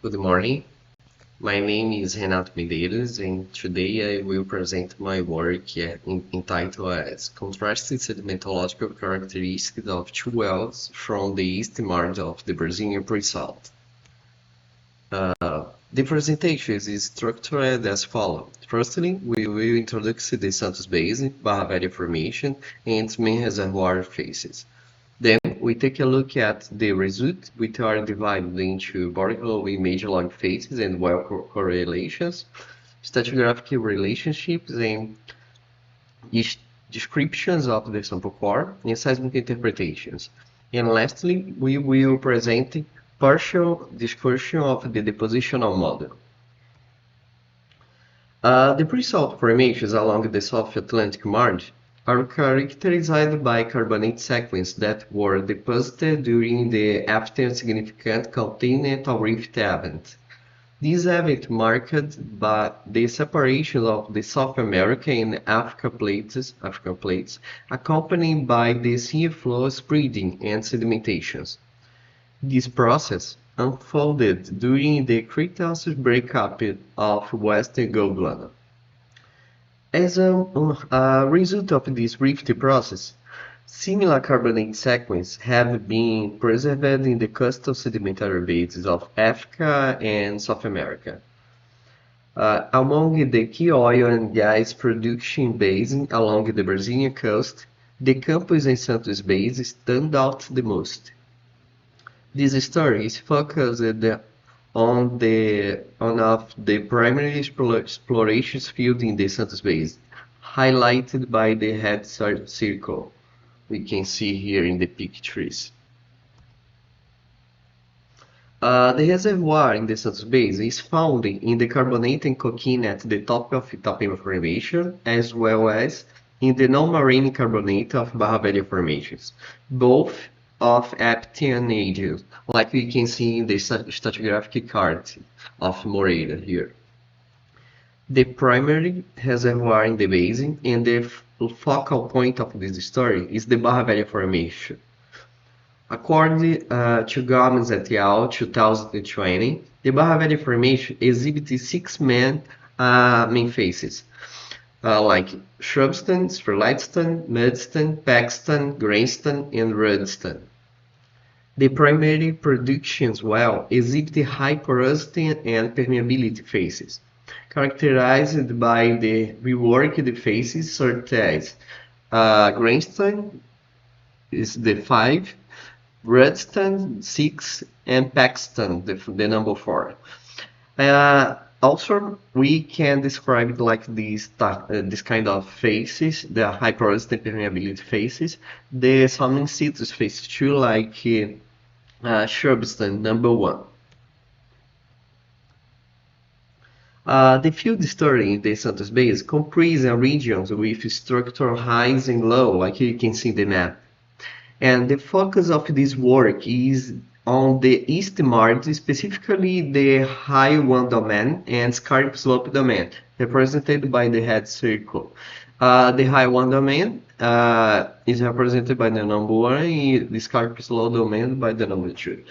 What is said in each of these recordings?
Good morning. My name is Renato Medeiros, and today I will present my work entitled as Contrasting Sedimentological Characteristics of Two Wells from the East Margin of the Brazilian Pre-Salt. The presentation is structured as follows. Firstly, we will introduce the Santos Basin, Barra Velha Formation, and its main reservoir phases. Then we take a look at the results, which are divided into vertical image log phases and well correlations, stratigraphic relationships, and descriptions of the sample core, and seismic interpretations. And lastly, we will present partial discussion of the depositional model. The pre-salt formations along the South Atlantic margin are characterized by carbonate sequences that were deposited during the after significant continental rift event. This event marked by the separation of the South America and Africa plates, accompanied by the sea flow spreading and sedimentations. This process unfolded during the Cretaceous breakup of Western Gondwana. As a result of this rift process, similar carbonate sequences have been preserved in the coastal sedimentary basins of Africa and South America. Among the key oil and gas production basins along the Brazilian coast, the Campos and Santos basins stand out the most. This story is focused on the primary exploration field in the Santos Basin, highlighted by the red circle we can see here in the pictures. The reservoir in the Santos Basin is found in the carbonate and coquina at the top of Itapema Formation, as well as in the non-marine carbonate of Barra Velha formations, both of Aptian ages, like we can see in the stratigraphic chart of Moreira here. The primary reservoir in the basin and the focal point of this story is the Barra Velha Formation. According to Gomes et al. 2020, the Barra Velha Formation exhibits six main phases, like shrubstone, spherulitstone, mudstone, packstone, grainstone, and rudstone. The primary productions well exhibit high porosity and permeability phases, characterized by the reworked phases such as grainstone is the 5, rudstone 6, and packstone the number 4. Also, we can describe it like this kind of phases, the high porosity and permeability phases. The some situs phase 2, like shrubstone number 1. The field story in the Santos Basin comprises regions with structural highs and low, like you can see in the map. And the focus of this work is on the east margin, specifically the high 1 domain and scarp slope domain, represented by the red circle. The high 1 domain is represented by the number 1, and the scarp slope domain by the number 2.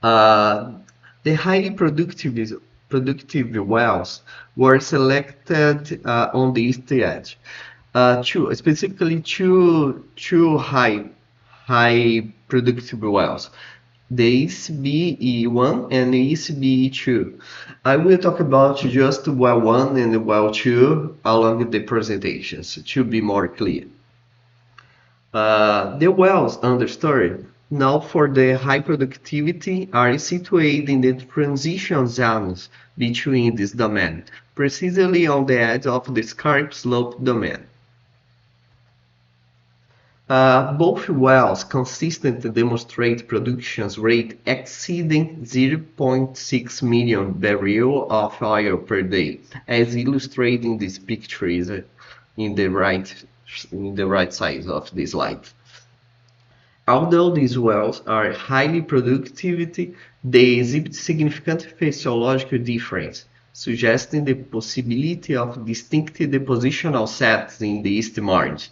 The highly productive wells were selected on the east edge. Specifically two high productive wells, the ECBE1 and the ECBE2. I will talk about just well 1 and well 2 along the presentations to be more clear. The wells understory now for the high productivity are situated in the transition zones between this domain, precisely on the edge of the scarp slope domain. Both wells consistently demonstrate production rate exceeding 0.6 million barrels of oil per day, as illustrated in this picture in the right side of the slide. Although these wells are highly productive, they exhibit significant physiological difference, suggesting the possibility of distinct depositional sets in the east margin.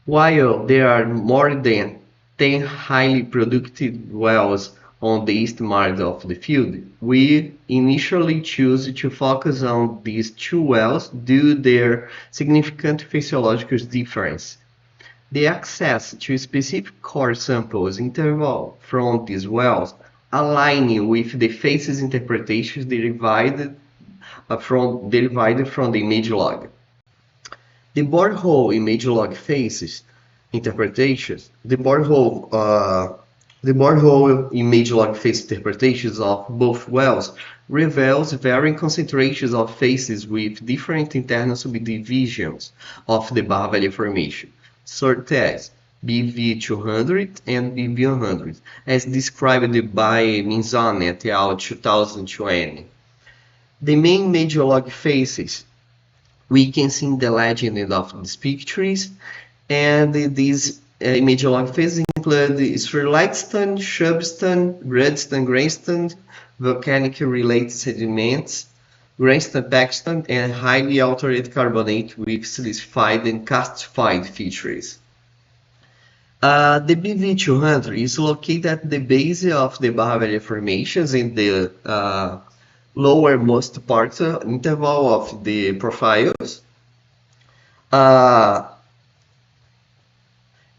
While there are more than 10 highly productive wells on the east margin of the field, we initially choose to focus on these two wells due to their significant physiological difference. The access to specific core samples interval from these wells aligning with the phases interpretations derived from the image log. The borehole image log phases interpretations. The borehole image log phase interpretations of both wells reveals varying concentrations of phases with different internal subdivisions of the Barra Velha formation, such as BV200 and BV100, as described by Minzone et al. 2020. The main major log phases we can see the legend of these pictures, and these image log phases include limestone, shrubstone, greenstone, volcanic related sediments, greenstone, packstone, and highly altered carbonate with silicified and calcified features. The BV200 is located at the base of the Barra Velha formations in the lowermost part interval of the profiles,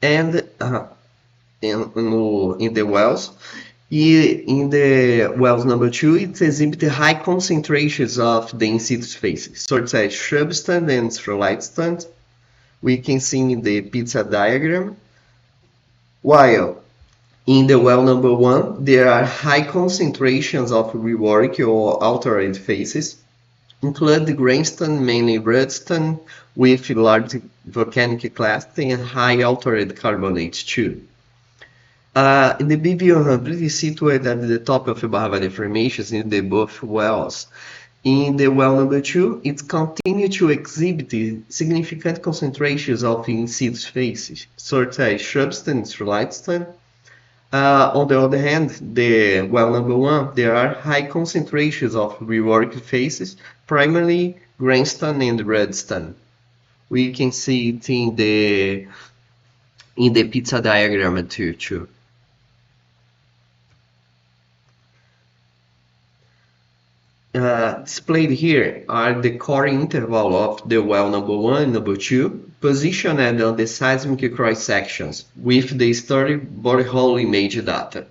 and in the wells. In the wells number 2, it exhibits high concentrations of the in situ phases, such as shrubstone and limestone. We can see in the pizza diagram. While in the well number 1, there are high concentrations of rework or altered phases, including greenstone, mainly redstone, with large volcanic cluster and high altered carbonates too. The BV100 is situated at the top of the Barra Velha formations in the both wells. In the well number 2, it continues to exhibit significant concentrations of in situ phases, such as shrubstone and limestone. On the other hand, the well number 1, there are high concentrations of reworked phases, primarily greenstone and redstone. We can see it in the pizza diagram too. Displayed here are the core interval of the well number 1 and number 2, positioned on the seismic cross-sections with the study borehole image data.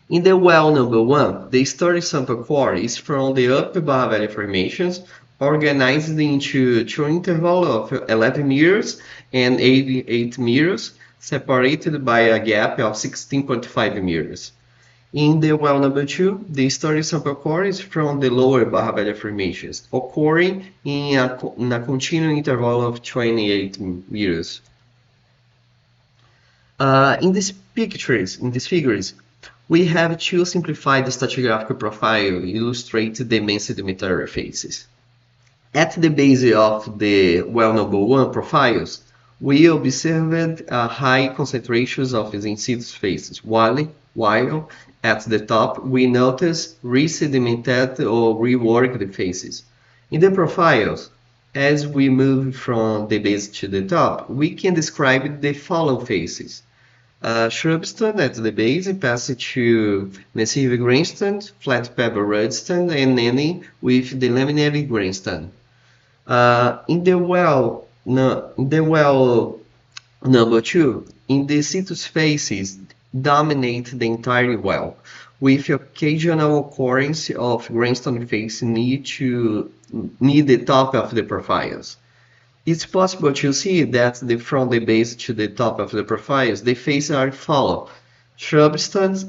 In the well number 1, the study sample core is from the upper Barra Velha formations, organized into two intervals of 11 meters and 88 meters, separated by a gap of 16.5 meters. In the well number 2, the study sample core is from the lower Barra Velha formations, occurring in a continuous interval of 28 meters. In these figures, we have two simplified stratigraphic profiles illustrating the main sedimentary phases. At the base of the well number 1 profiles, we observed high concentrations of in situ phases, while at the top we notice resedimented or reworked phases. In the profiles, as we move from the base to the top, we can describe the following phases. Shrubstone at the base passes to massive greenstone, flat pebble redstone, and ending with the laminary greenstone. In the well number 2, in the situ phases dominate the entire well, with occasional occurrence of greenstone phase near the top of the profiles. It's possible to see that from the base to the top of the profiles, the phases are follow shrubstones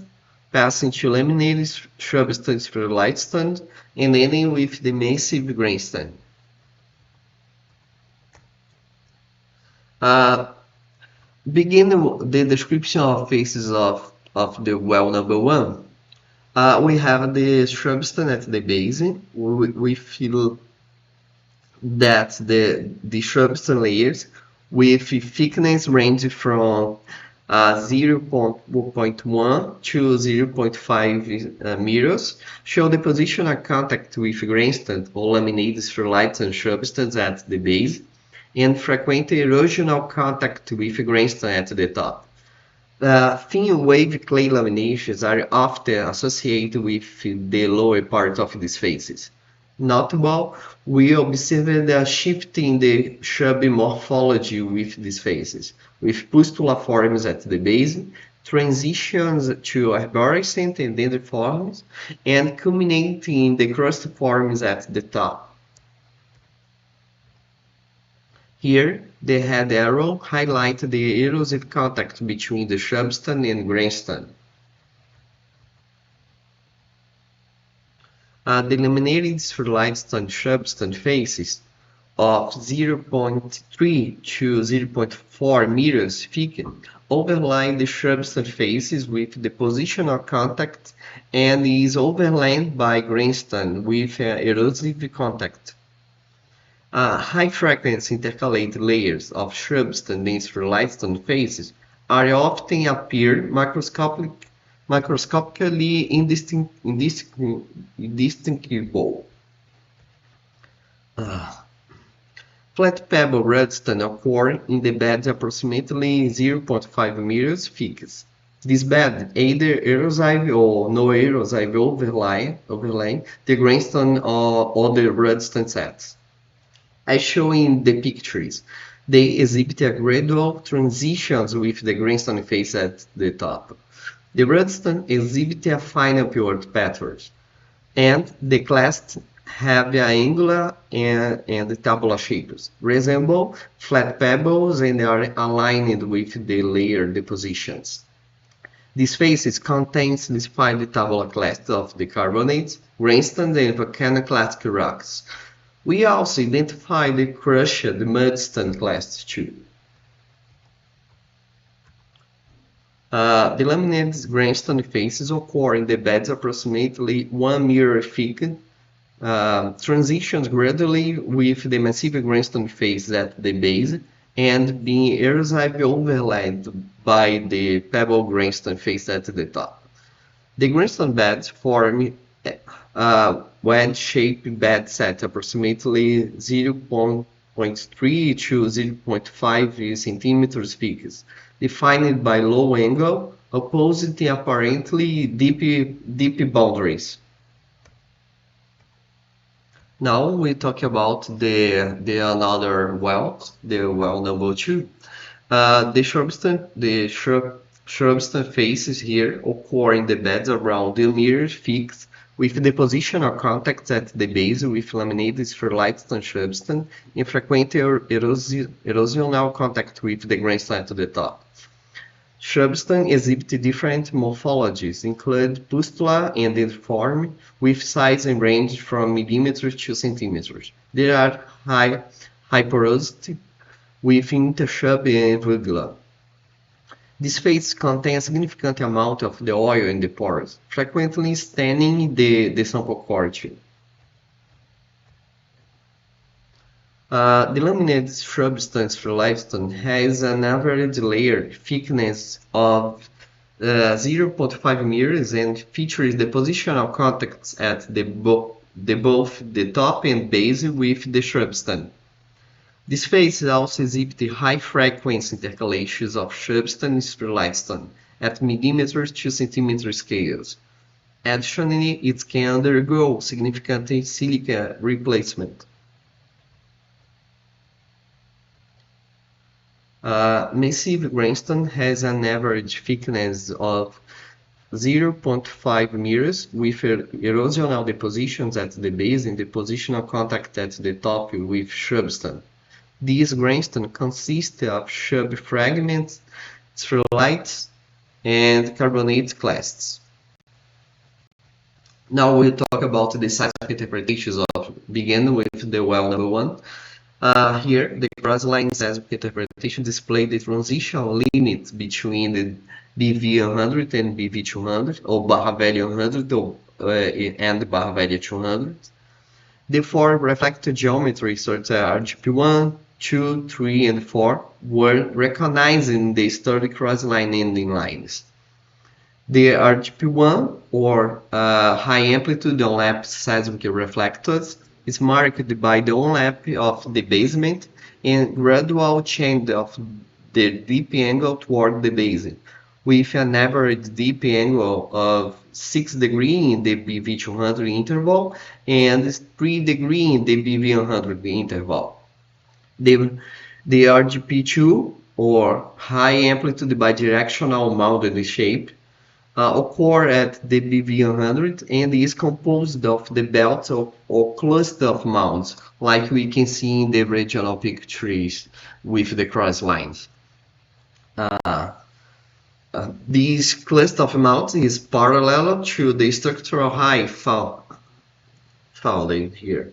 passing to laminaries, shrubstones for lightstone, and ending with the massive greenstone. Begin the description of phases of the well number 1. We have the shrubstone at the base. We feel that the shrubstone layers with thickness range from 0.1 to 0.5 meters show the positional contact with greenstone or laminated sterlites and shrubstones at the base, and frequent erosional contact with greenstone at the top. Thin wave clay laminations are often associated with the lower part of these faces. Notable, we observed a shift in the shrub morphology with these faces, with pustula forms at the base, transitions to arborescent and dendriforms, and culminating in the crustiforms at the top. Here, the head arrow highlights the erosive contact between the shrubstem and grainstem. The laminated limestone shrubstem faces of 0.3 to 0.4 meters thick overlie the shrubstem faces with the positional contact and is overlain by grainstem with erosive contact. High-frequency intercalated layers of shrubstem dense limestone faces are often appear macroscopically indistinguishable. Flat pebble rudstone occur in the beds approximately 0.5 meters thick. This bed either erosive or no-erosive overlay the grainston or other rudstone sets. As shown in the pictures, they exhibit a gradual transitions with the grainston face at the top. The rudstone exhibit a fine upward pattern, and the clasts have angular and tabular shapes, resemble flat pebbles and are aligned with the layer depositions. These faces contain specified tabular clasts of the carbonates, grainston, and volcanoclastic rocks. We also identify the crushed mudstone class too. The laminated grainston faces occur in the beds approximately 1 meter thick, transitions gradually with the massive grainston face at the base and being erosively overlaid by the pebble grainston face at the top. The grainston beds form wedge-shaped bed set approximately 0.3 to 0.5 centimeters thick, defined by low angle, opposite apparently deep boundaries. Now we talk about the another well, the well number 2. The shrubstem faces here occur in the beds around the mirror fixed with the positional contacts at the base with laminated limestone shrubstem and frequent erosional contact with the grainston at the top. Shrubstem exhibit different morphologies, include pustula and dendriform, with size and range from millimeters to centimeters. There are high porosity with intershrub and vugula. This phase contains a significant amount of the oil in the pores, frequently staining the sample quality. The laminated substance for limestone has an average layer thickness of 0.5 meters and features the positional contacts at both the top and base with the substance. This phase also exhibits high-frequency intercalations of substance for limestone at millimeters to centimeter scales. Additionally, it can undergo significant silica replacement. Massive grainston has an average thickness of 0.5 meters with erosional depositions at the base and depositional contact at the top with substance. These grainston consist of shrub fragments, spherites, and carbonate clasts. Now we'll talk about the scientific interpretations of, begin with the well number 1. Here, the cross-line seismic interpretation displays the transition limit between the BV100 and BV200, or barra velha 100 and barra velha 200. The four reflected geometries, such as RGP1, 2, 3, and 4, were recognized in the sturdy cross-line ending lines. The RGP1, or high amplitude overlap seismic reflectors, is marked by the overlap of the basement and gradual change of the deep angle toward the basin, with an average deep angle of 6 degrees in the BV200 interval and 3 degrees in the BV100 interval. The RGP2, or high amplitude bidirectional mounted shape, occur at the BV100 and is composed of the belt or cluster of mounts, like we can see in the regional pictures with the cross lines. This cluster of mounts is parallel to the structural height found in here.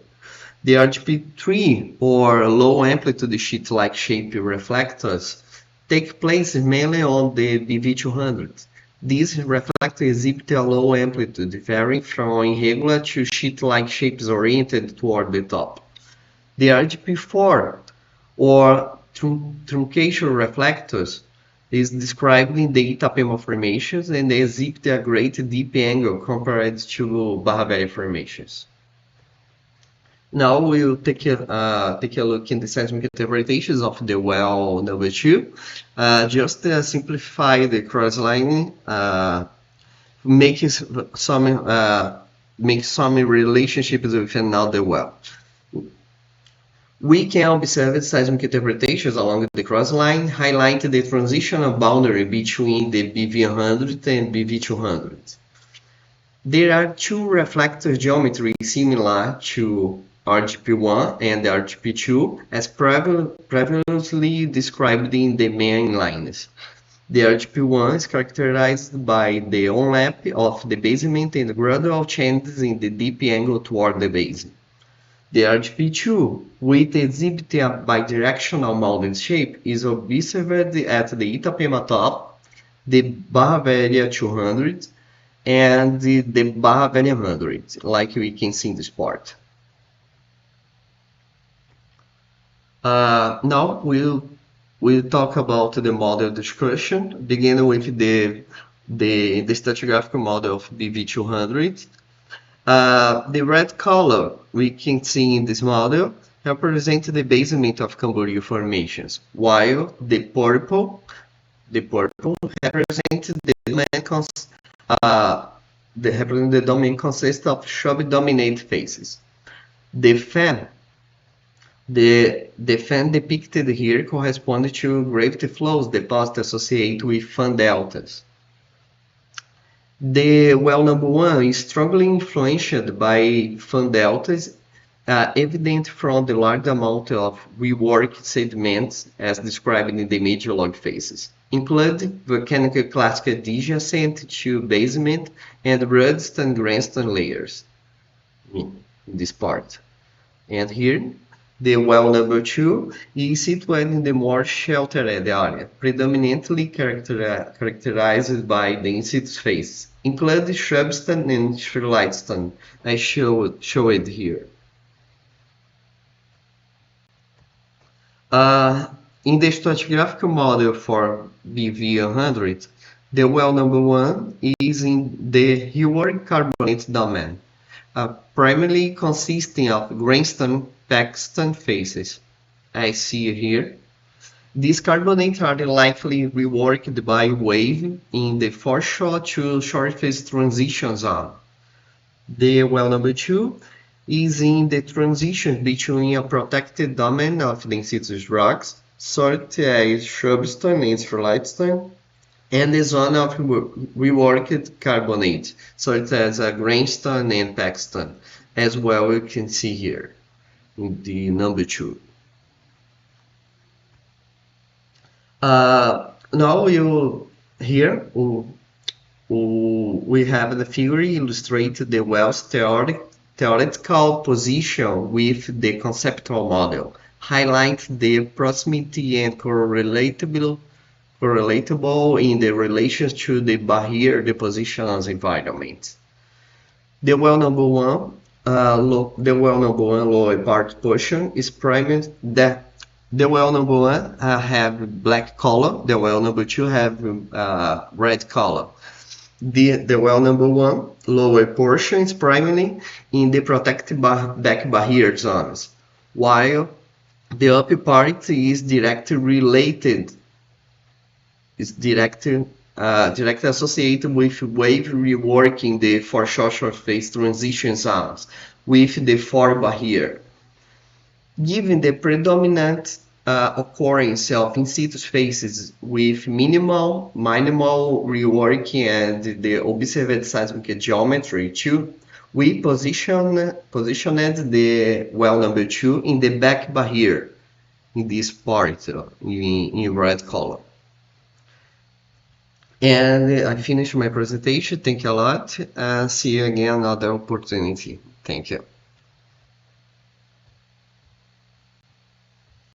The RGP3, or low amplitude sheet-like shape reflectors, take place mainly on the BV200. These reflectors exhibit a low amplitude, varying from irregular to sheet-like shapes oriented toward the top. The RGP4, or truncation reflectors, is described in the Itapema formations and exhibit a great deep angle compared to Barra Velha formations. Now we'll take a look in the seismic interpretations of the well number 2. Just to simplify the cross line, make some relationships with another well. We can observe seismic interpretations along the cross line, highlight the transitional boundary between the BV100 and BV200. There are two reflector geometries similar to RGP1 and RGP2 as previously described in the main lines. The RGP1 is characterized by the overlap of the basement and gradual changes in the deep angle toward the base. The RGP2, with exhibit a bidirectional mounted shape, is observed at the Itapema top, the Barra Velha 200, and the Barra Velha 100, like we can see in this part. Now we'll talk about the model discussion, beginning with the stratigraphic model of BV200. The red color we can see in this model represents the basement of Camboriú formations, while the purple represents the domain consists of shrub-dominated faces. The fan depicted here corresponds to gravity flows deposits associated with fan deltas. The well number 1 is strongly influenced by fan deltas, evident from the large amount of reworked sediments as described in the major log phases, including volcanic clastic adjacent to basement and rudest and grandstone layers in this part. And here, the well number 2 is situated in the more sheltered area, predominantly characterized by the in-situ phases, including shrubstone and shrillightstone, as showed here. In the stratigraphic model for BV100, the well number 1 is in the Reservoir carbonate domain, primarily consisting of grindstone packstone faces, as see here. These carbonates are likely reworked by wave in the foreshore to short phase transition zone. The well number 2 is in the transition between a protected domain of deciduous rocks, such as shrubstone and shrillightstone, and the zone of reworked carbonate, such as grindstone and packstone, as well you can see here in the number 2. Now we have the figure illustrate the well's theoretical position with the conceptual model, highlight the proximity and correlatable in the relations to the barrier depositions environment. The well number 1 lower part portion is primed that the well number 1 have black color, the well number 2 have red color. The well number 1 lower portion is primarily in the protected back barrier zones, while the upper part is directly directly associated with wave reworking the foreshore phase transition zones with the four barrier. Given the predominant occurrence of in situ phases with minimal reworking and the observed seismic geometry too, we positioned the well number 2 in the back barrier in this part in red color. And I finished my presentation. Thank you a lot. See you again another opportunity. Thank you.